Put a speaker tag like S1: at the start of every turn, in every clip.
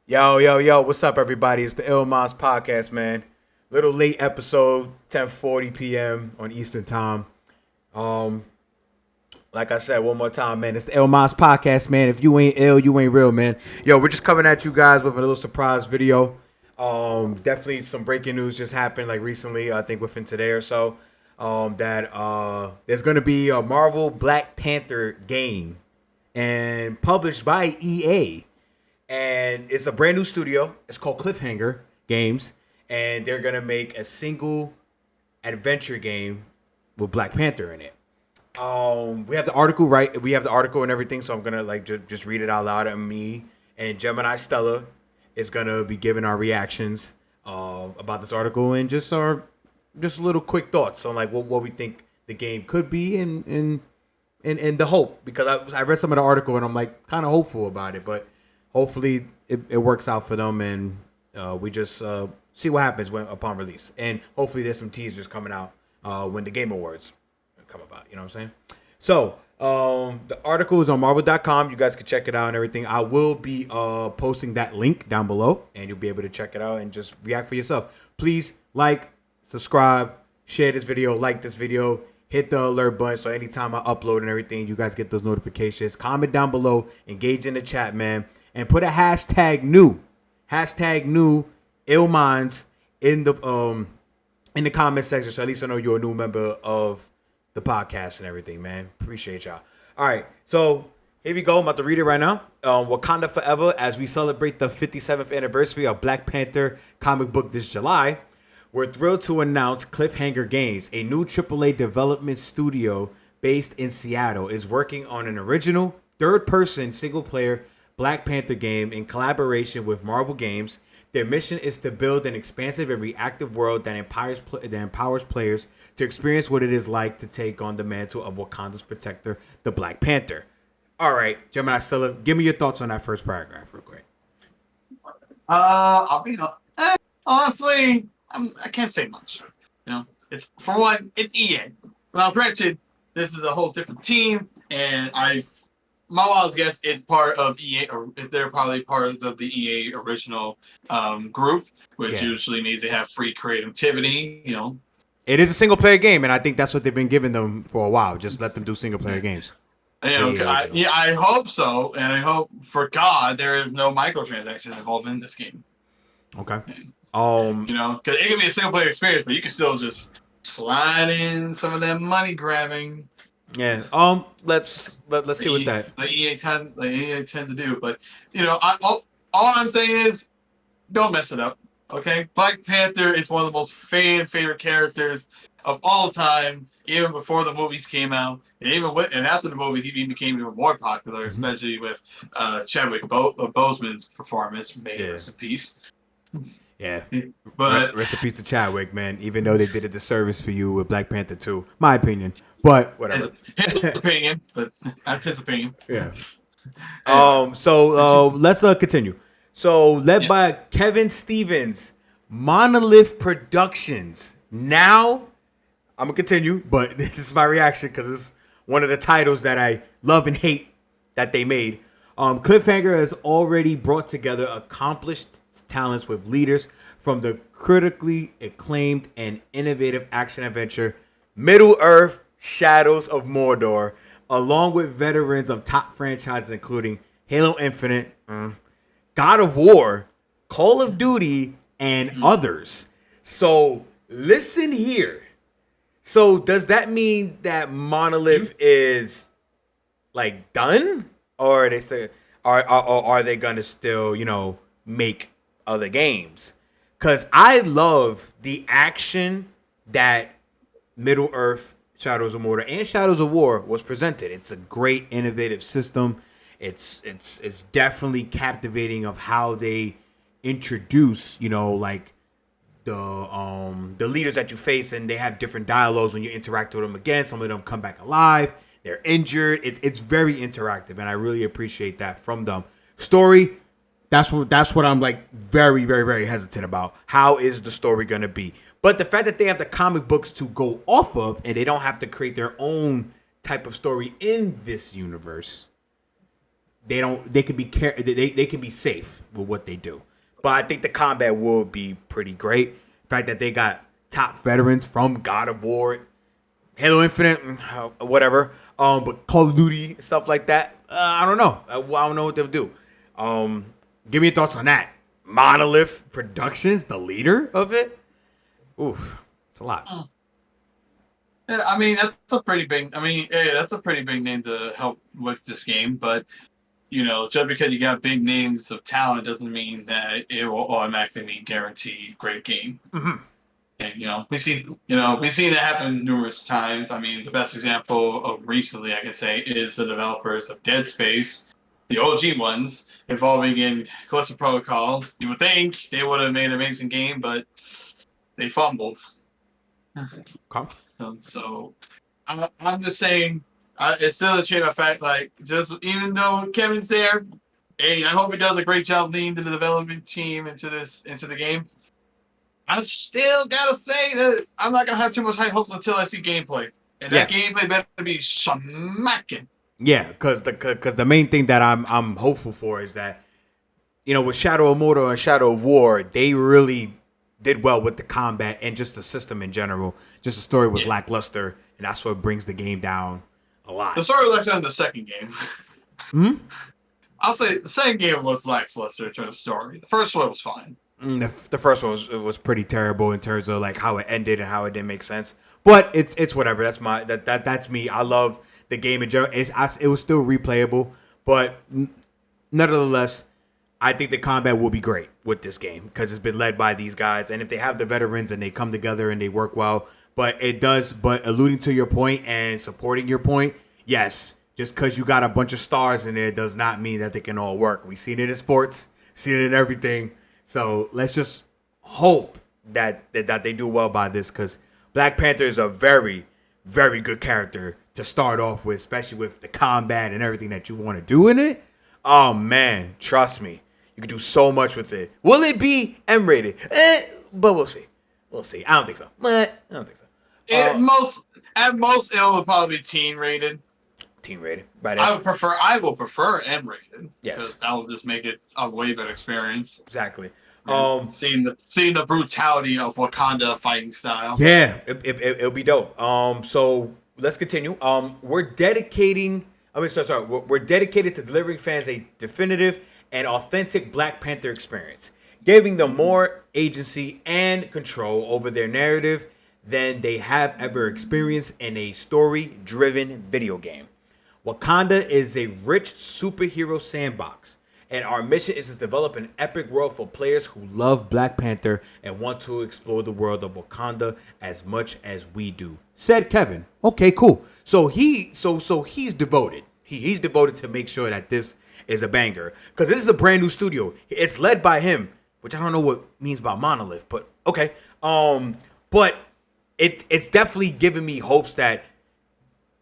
S1: Yo, what's up, everybody? It's the Ill Minds Podcast, man. Little late episode, 10:40 p.m. on Eastern Time. Um, like I said, one more time, man. It's the Ill Minds Podcast, man. If you ain't ill, you ain't real, man. Yo, we're just coming at you guys with a little surprise video. Definitely some breaking news just happened, like recently, I think within today or so. That there's gonna be a Marvel Black Panther game and published by EA. And it's a brand new studio. It's called CLIFFHANGER Games, and they're gonna make a single adventure game with Black Panther in it. We have the article, right? We have the article and everything, so I'm gonna like just read it out loud. And me and GeminiStelar is gonna be giving our reactions about this article and just little quick thoughts on like what we think the game could be and the hope, because I read some of the article and I'm like kind of hopeful about it, but hopefully it works out for them, and we just see what happens upon release. And hopefully there's some teasers coming out when the Game Awards come about. You know what I'm saying? So the article is on Marvel.com. You guys can check it out and everything. I will be posting that link down below, and you'll be able to check it out and just react for yourself. Please like, subscribe, share this video, like this video. Hit the alert button so anytime I upload and everything, you guys get those notifications. Comment down below. Engage in the chat, man. And put a hashtag new ill minds in the comment section, so at least I know you're a new member of the podcast and everything, man. Appreciate y'all. All right, so here we go. I'm about to read it right now. Wakanda Forever, as we celebrate the 57th anniversary of Black Panther comic book this July, we're thrilled to announce CLIFFHANGER Games, a new AAA development studio based in Seattle, is working on an original third-person single-player Black Panther game in collaboration with Marvel Games. Their mission is to build an expansive and reactive world that empowers players to experience what it is like to take on the mantle of Wakanda's protector, the Black Panther. All right, GeminiStelar, give me your thoughts on that first paragraph real quick.
S2: I'll be honestly, I can't say much. You know, it's for one, it's EA. Now, granted, this is a whole different team, and my wild guess it's part of EA, or if they're probably part of the EA original group, which usually means they have free creativity. You know,
S1: it is a single player game, and I think that's what they've been giving them for a while. Just let them do single player games.
S2: You know, I hope so, and I hope for God there is no microtransactions involved in this game.
S1: Okay.
S2: You know, because it can be a single player experience, but you can still just slide in some of that money grabbing.
S1: Yeah. Let's see what that
S2: EA tends to do. But you know, all I'm saying is, don't mess it up. Okay, Black Panther is one of the most favorite characters of all time. Even before the movies came out, and after the movies, he became even more popular, especially with Chadwick Boseman's performance. May he rest in peace.
S1: Yeah,
S2: but
S1: rest in peace to Chadwick, man. Even though they did a disservice for you with Black Panther 2, my opinion. But whatever.
S2: His opinion, but that's his opinion.
S1: Yeah. So let's continue. So led by Kevin Stevens, Monolith Productions. Now I'm gonna continue, but this is my reaction because it's one of the titles that I love and hate that they made. CLIFFHANGER has already brought together accomplished talents with leaders from the critically acclaimed and innovative action adventure Middle-earth: Shadows of Mordor, along with veterans of top franchises including Halo Infinite, God of War, Call of Duty, and others. So listen here. So does that mean that Monolith is like done, or are they gonna still, you know, make other games? Because I love the action that Middle-earth: Shadows of Mordor and Shadows of War was presented. It's a great innovative system. It's definitely captivating of how they introduce, you know, like the leaders that you face, and they have different dialogues when you interact with them again. Some of them come back alive. They're injured. It's very interactive, and I really appreciate that from them. Story, that's what I'm like very, very, very hesitant about. How is the story gonna be? But the fact that they have the comic books to go off of, and they don't have to create their own type of story in this universe, they can be safe with what they do. But I think the combat will be pretty great. The fact that they got top veterans from God of War, Halo Infinite, whatever. But Call of Duty, stuff like that. I don't know. I don't know what they'll do. Give me your thoughts on that. Monolith Productions, the leader of it. Oof, it's a lot.
S2: Yeah, I mean that's a pretty big. That's a pretty big name to help with this game. But just because you got big names of talent doesn't mean that it will automatically be guaranteed great game.
S1: Mm-hmm.
S2: And we've seen that happen numerous times. I mean, the best example of recently I can say is the developers of Dead Space, the OG ones, involving in Callisto Protocol. You would think they would have made an amazing game, but they fumbled.
S1: Okay.
S2: So I'm just saying, it's still a shame of fact. Like, just even though Kevin's there, hey, I hope he does a great job leading the development team into the game. I still gotta say that I'm not gonna have too much high hopes until I see gameplay, and that gameplay better be smacking.
S1: Yeah, because the main thing that I'm hopeful for is that with Shadow of Mordor and Shadow of War, they really did well with the combat and just the system in general. Just the story was lackluster, and that's what brings the game down a lot.
S2: The story was lackluster in the second game. I'll say the second game was lackluster in terms of story. The first one was fine.
S1: The first one was pretty terrible in terms of like how it ended and how it didn't make sense. But it's whatever. That's me. I love the game in general. It was still replayable, but nonetheless, I think the combat will be great with this game because it's been led by these guys, and if they have the veterans and they come together and they work well. But alluding to your point and supporting your point, yes, just because you got a bunch of stars in there does not mean that they can all work. We've seen it in sports, seen it in everything. So let's just hope that they do well by this, because Black Panther is a very, very good character to start off with, especially with the combat and everything that you want to do in it. Oh, man, trust me. You can do so much with it. Will it be M-rated? But we'll see. We'll see. I don't think so.
S2: At most, it will probably be teen rated.
S1: Teen rated, right?
S2: I will prefer M rated.
S1: Yes,
S2: because that will just make it a way better experience.
S1: Exactly.
S2: Seeing the brutality of Wakanda fighting style.
S1: Yeah, it'll be dope. So let's continue. We're dedicated to delivering fans a definitive and authentic Black Panther experience, giving them more agency and control over their narrative than they have ever experienced in a story-driven video game. Wakanda is a rich superhero sandbox, and our mission is to develop an epic world for players who love Black Panther and want to explore the world of Wakanda as much as we do," said Kevin. Okay, cool. So he's devoted. He's devoted to make sure that this is a banger, because this is a brand new studio. It's led by him, which I don't know what means about Monolith, but okay. But it's definitely giving me hopes that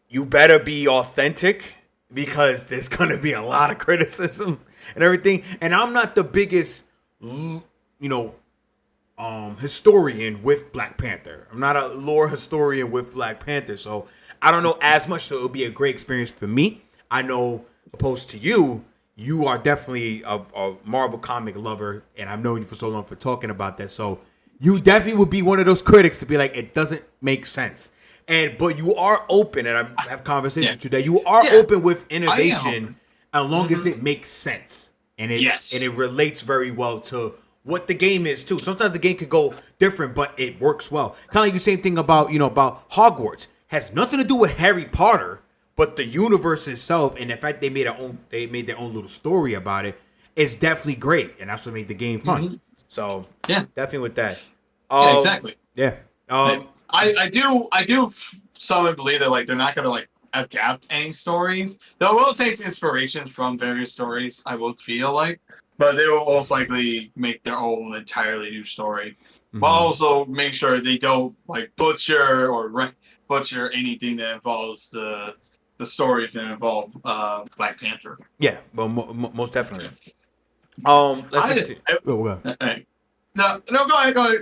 S1: you better be authentic, because there's gonna be a lot of criticism and everything. And I'm not the biggest, historian with Black Panther. I'm not a lore historian with Black Panther, so I don't know as much. So it'll be a great experience for me. I know, opposed to you, you are definitely a Marvel comic lover, and I've known you for so long for talking about that. So you definitely would be one of those critics to be like, it doesn't make sense. But you are open, and I have conversations with you, that you are open with innovation as long as it makes sense. And it relates very well to what the game is too. Sometimes the game could go different, but it works well. Kind of like the same thing about Hogwarts. Has nothing to do with Harry Potter, but the universe itself, and the fact they made their own little story about it, is definitely great, and that's what made the game fun. Mm-hmm. So definitely with that.
S2: Exactly.
S1: Yeah.
S2: I do somehow believe that they're not gonna adapt any stories. They will take inspirations from various stories, I will feel like, but they will most likely make their own entirely new story. Mm-hmm. But also make sure they don't butcher anything that involves the stories that involve Black Panther.
S1: Yeah, well, most definitely.
S2: No, go ahead.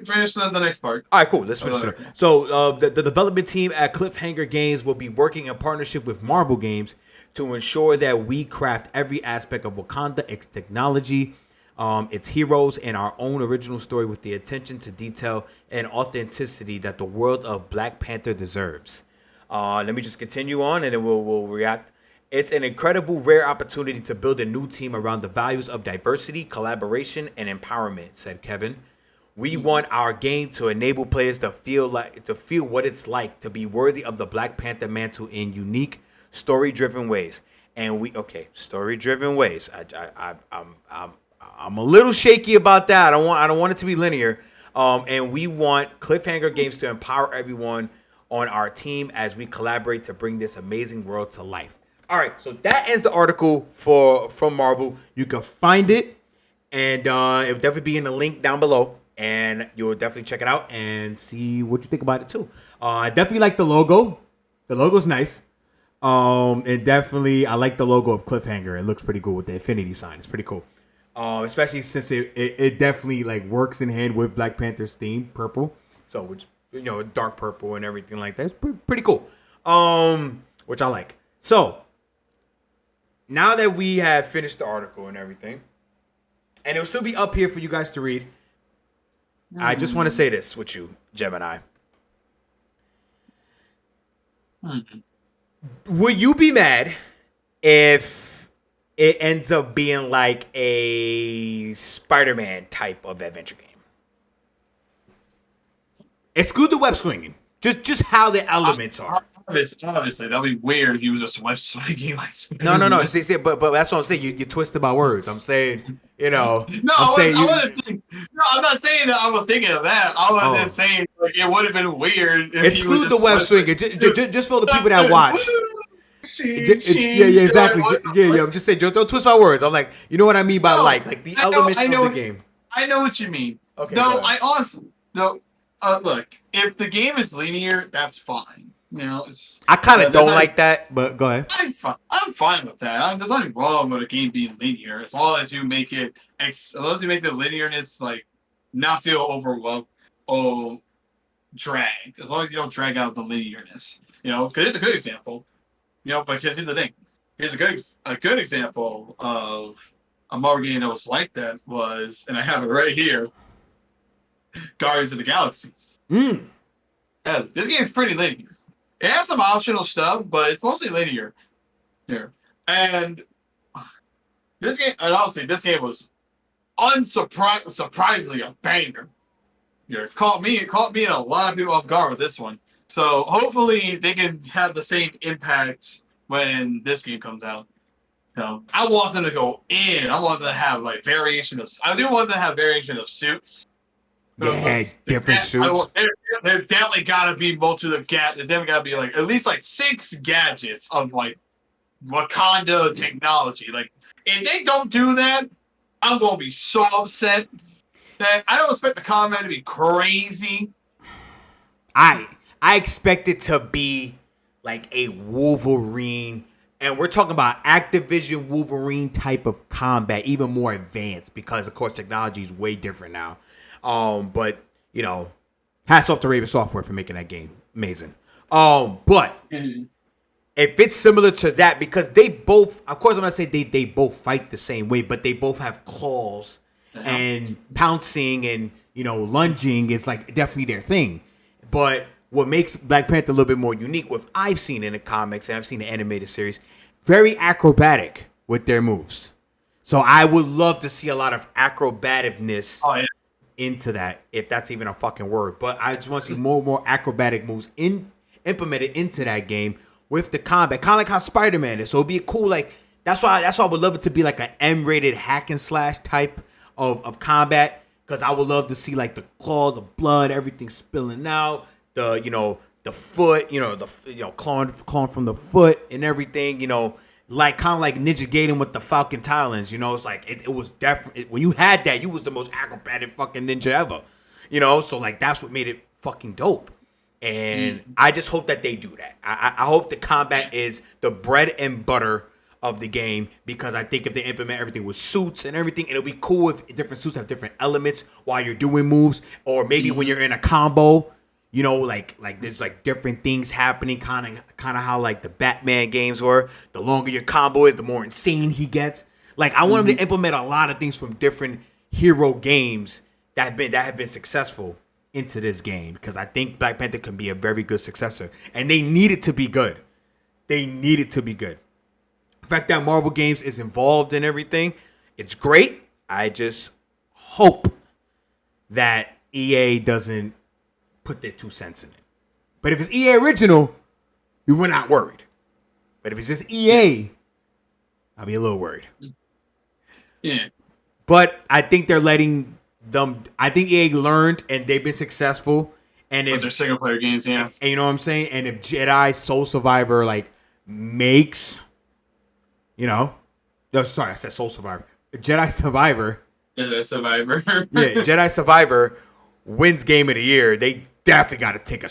S2: Finish the next part.
S1: All right, cool. Let's finish it. So, the development team at CLIFFHANGER Games will be working in partnership with Marvel Games to ensure that we craft every aspect of Wakanda, its technology, its heroes, and our own original story with the attention to detail and authenticity that the world of Black Panther deserves. Let me just continue on, and then we'll react. It's an incredible, rare opportunity to build a new team around the values of diversity, collaboration, and empowerment," said Kevin. "We want our game to enable players to feel what it's like to be worthy of the Black Panther mantle in unique, story-driven ways." And story-driven ways. I'm a little shaky about that. I don't want it to be linear. And we want Cliffhanger Games to empower everyone on our team as we collaborate to bring this amazing world to life. All right, so that ends the article from Marvel. You can find it, and it'll definitely be in the link down below, and you'll definitely check it out and see what you think about it too. I definitely like the logo. The logo's nice. And definitely, I like the logo of Cliffhanger. It looks pretty cool with the infinity sign. It's pretty cool. Especially since it definitely like works in hand with Black Panther's theme, purple. So, which, dark purple and everything like that. It's pretty cool. Which I like. So, now that we have finished the article and everything, and it'll still be up here for you guys to read, I just want to say this with you, Gemini. Would you be mad if it ends up being like a Spider-Man type of adventure game? Exclude the web swinging. Just how the elements are.
S2: Obviously, that'd be weird if he was just web swinging like
S1: No. See, but that's what I'm saying. You twisted my words. I'm saying,
S2: No, I'm not saying that I was thinking of that. I was just saying like, it would have been weird if
S1: exclude the web swinging. Just for the people that watch. Exactly. I'm just saying, don't twist my words. I'm like, you know what I mean by like the elements of the game.
S2: I know what you mean.
S1: Okay.
S2: No, I honestly look, if the game is linear, that's fine.
S1: I kind of don't like that, but go ahead.
S2: I'm fine with that. There's nothing wrong with a game being linear as long as you make the linearness like not feel overwhelmed or dragged. As long as you don't drag out the linearness, because it's a good example. But here's the thing. Here's a good example of a Marvel game that was like that was, and I have it right here, Guardians of the Galaxy. Yeah, this game is pretty linear. It has some optional stuff, but it's mostly linear here. And this game was surprisingly a banger. Caught me and a lot of people off guard with this one. So hopefully they can have the same impact when this game comes out. I want them to go in. I want them to have like variation of suits.
S1: Yeah, different suits.
S2: There's definitely got to be multiple gadgets. There's definitely got to be like at least like 6 gadgets of like Wakanda technology. Like if they don't do that, I'm gonna be so upset. That I don't expect the combat to be crazy.
S1: I expect it to be like a Wolverine, and we're talking about Activision Wolverine type of combat, even more advanced because of course technology is way different now. But hats off to Raven Software for making that game amazing. But if it's similar to that, because they both, of course, I'm not saying they both fight the same way, but they both have claws and pouncing and lunging is like definitely their thing. But what makes Black Panther a little bit more unique, what I've seen in the comics and I've seen the animated series, very acrobatic with their moves. So I would love to see a lot of acrobaticness into that, if that's even a fucking word. But I just want to see more acrobatic moves implemented into that game with the combat, kind of like how Spider-Man is. So it'd be cool, like that's why I would love it to be like an M-rated hack and slash type of combat, because I would love to see like the claw, the blood, everything spilling out, the foot, clawing from the foot and everything, like kind of like Ninja Gaiden with the Falcon Talons, it's like it was definitely, when you had that, you was the most acrobatic fucking ninja ever, so like that's what made it fucking dope. And I just hope that they do that. I hope the combat is the bread and butter of the game, because I think if they implement everything with suits and everything, it'll be cool if different suits have different elements while you're doing moves, or maybe when you're in a combo, You know, like there's like different things happening, kind of how like the Batman games were. The longer your combo is, the more insane he gets. Like I want him to implement a lot of things from different hero games that have been successful into this game, because I think Black Panther can be a very good successor, and they need it to be good. They need it to be good. The fact that Marvel Games is involved in everything, it's great. I just hope that EA doesn't put their 2 cents in it. But if it's EA original, we were not worried. But if it's just EA, I'll be a little worried.
S2: Yeah.
S1: But I think they're letting them. I think EA learned and they've been successful. And if
S2: their single player games, yeah.
S1: And you know what I'm saying? And if Jedi Soul Survivor like makes, you know, no, sorry, I said Soul Survivor. Jedi Survivor.
S2: Jedi Survivor.
S1: Yeah, Jedi Survivor wins Game of the Year. They definitely got to take a.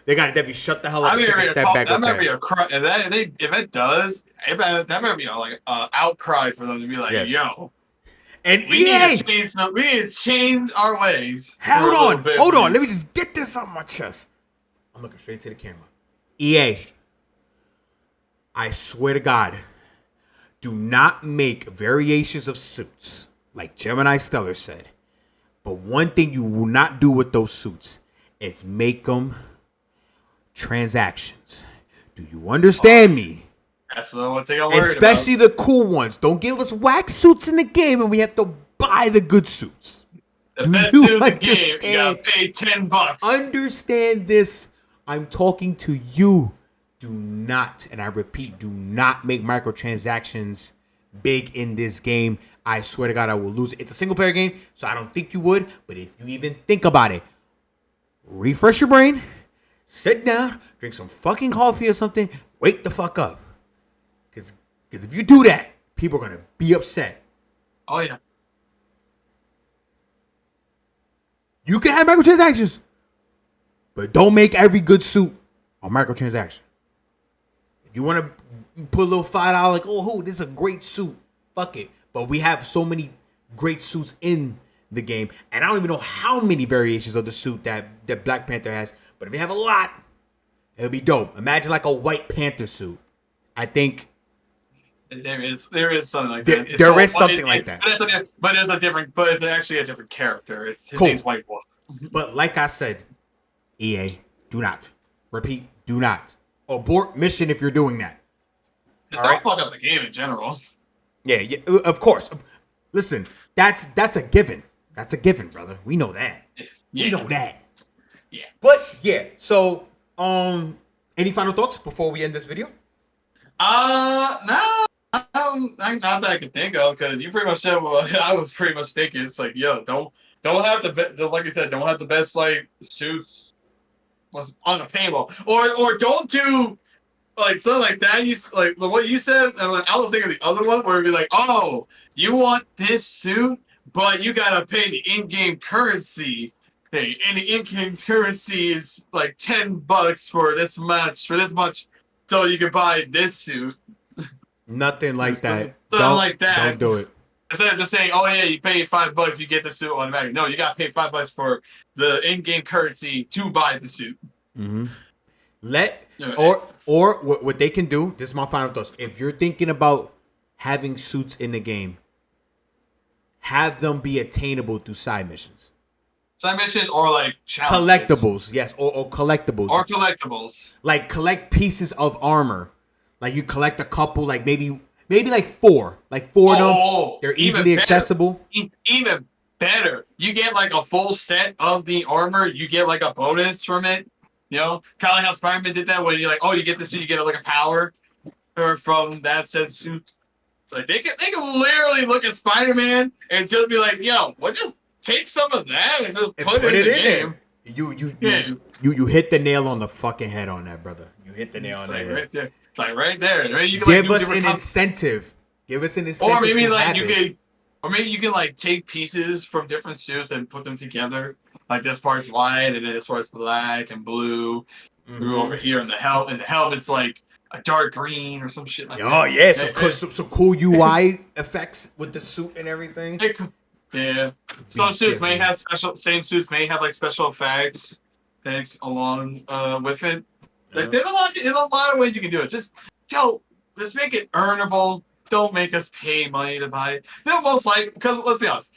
S1: They got to definitely shut the hell up and take a step back.
S2: That might be a cry. If it does, that might be like an outcry for them to be like, yes. Yo.
S1: And
S2: we need to change our ways.
S1: Hold on. Let me just get this on my chest. I'm looking straight to the camera. EA, I swear to God, do not make variations of suits like GeminiStelar said. But one thing you will not do with those suits is make them transactions. Do you understand me?
S2: That's the one thing I'm worried
S1: Especially the cool ones. Don't give us whack suits in the game and we have to buy the good suits.
S2: The best suit in the game, you gotta pay $10.
S1: Understand this. I'm talking to you. Do not, and I repeat, do not make microtransactions big in this game. I swear to God, I will lose it. It's a single player game, so I don't think you would. But if you even think about it, refresh your brain, sit down, drink some fucking coffee or something, wake the fuck up. Because if you do that, people are going to be upset.
S2: Oh, yeah.
S1: You can have microtransactions, but don't make every good suit a microtransaction. If you want to put a little $5, like, oh, this is a great suit, fuck it. But we have so many great suits in the game, and I don't even know how many variations of the suit that Black Panther has. But if you have a lot, it'll be dope. Imagine like a White Panther suit. I think
S2: there is something like that.
S1: There is something like that.
S2: But it's actually a different character. His name's White Wolf.
S1: But like I said, EA, do not. Repeat, do not. Abort mission if you're doing that.
S2: Just don't fuck up the game in general.
S1: Yeah, of course. Listen, that's a given. That's a given, brother. We know that.
S2: Yeah.
S1: We know that.
S2: Yeah.
S1: But yeah, so any final thoughts before we end this video?
S2: No. Not that I can think of, because you pretty much said what I was pretty much thinking. It's like, yo, don't have the best, just like you said, don't have the best like suits on a paintball, or don't do like something like that. You like what you said, and I was thinking of the other one where it'd be like, oh, you want this suit, but you gotta pay the in-game currency. Hey, and the in-game currency is like $10 for this much, so you can buy this suit.
S1: Nothing like that.
S2: Something like that.
S1: Don't do it.
S2: Instead of just saying, "Oh yeah, you pay $5, you get the suit automatically." No, you gotta pay $5 for the in-game currency to buy the suit.
S1: Mm-hmm. Or what they can do. This is my final thoughts. If you're thinking about having suits in the game, have them be attainable through side missions.
S2: Side missions or like challenges.
S1: Collectibles, yes, or collectibles.
S2: Or collectibles.
S1: Like collect pieces of armor. Like you collect a couple, like maybe like four of them. They're easily accessible.
S2: Even better, you get like a full set of the armor. You get like a bonus from it. You know, kind of like how Spider-Man did that, where you're like, oh, you get this suit, you get like a power from that said suit. Like they can literally look at Spider-Man and just be like, yo, well, just take some of that and just put it in the game.
S1: You hit the nail on the fucking head on that, brother. You hit the nail on that.
S2: Right there. It's like right there. I mean, you can,
S1: Give us an incentive. Give us an incentive.
S2: Or maybe like you can like take pieces from different suits and put them together. Like this part's white and then this part's black and blue. Mm-hmm. Over here in the helmet's like a dark green or some shit like that.
S1: Oh yeah, some cool UI effects with the suit and everything.
S2: Yeah. Some suits may have same suits may have like special effects. picks along with it.
S1: Yeah.
S2: Like there's a lot of ways you can do it. Just make it earnable. Don't make us pay money to buy it. They're most like, because let's be honest,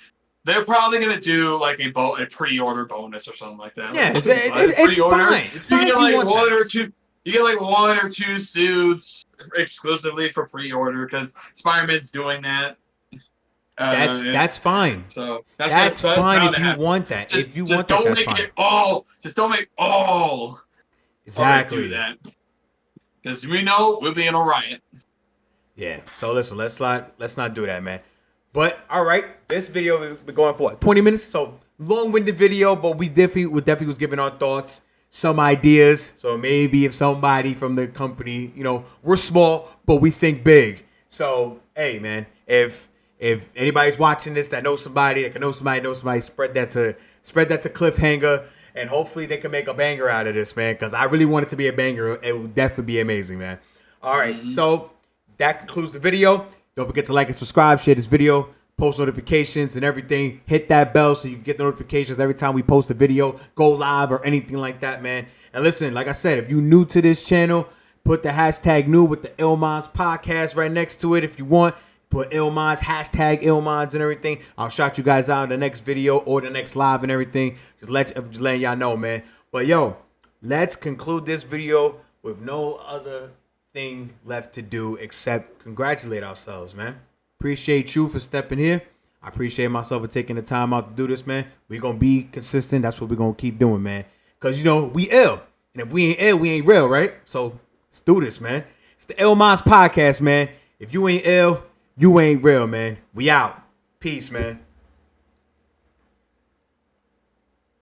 S2: they're probably gonna do like a pre-order bonus or something like that.
S1: Yeah,
S2: Like,
S1: it's fine. It's fine
S2: you get
S1: if
S2: like
S1: you want
S2: one
S1: that.
S2: or two. You get like one or two suits exclusively for pre-order because Spider-Man's doing that.
S1: That's fine.
S2: So
S1: That's fine
S2: bound
S1: if
S2: to
S1: you
S2: happen.
S1: want that.
S2: Just,
S1: If you
S2: just
S1: want that,
S2: don't
S1: that's
S2: make
S1: fine.
S2: it all. Just don't make all.
S1: Exactly.
S2: Do that because we know we'll be in a riot.
S1: Yeah. So listen, let's not do that, man. But all right, this video we've been going for what, 20 minutes. So long-winded video, but we definitely was giving our thoughts, some ideas. So maybe if somebody from the company, we're small, but we think big. So hey, man, if anybody's watching this that knows somebody that can know somebody, spread that to Cliffhanger, and hopefully they can make a banger out of this, man. Because I really want it to be a banger. It will definitely be amazing, man. All right, so that concludes the video. Don't forget to like and subscribe, share this video, post notifications and everything. Hit that bell so you can get the notifications every time we post a video, go live or anything like that, man. And listen, like I said, if you're new to this channel, put the hashtag new with the Illminds podcast right next to it if you want. Put Illminds, hashtag Illminds and everything. I'll shout you guys out in the next video or the next live and everything. Just letting y'all know, man. But yo, let's conclude this video with no other thing left to do except congratulate ourselves, man. Appreciate you for stepping here. I appreciate myself for taking the time out to do this, man. We're gonna be consistent. That's what we're gonna keep doing, man. Cause we ill. And if we ain't ill, we ain't real, right? So let's do this, man. It's the Illminds podcast, man. If you ain't ill, you ain't real, man. We out. Peace, man.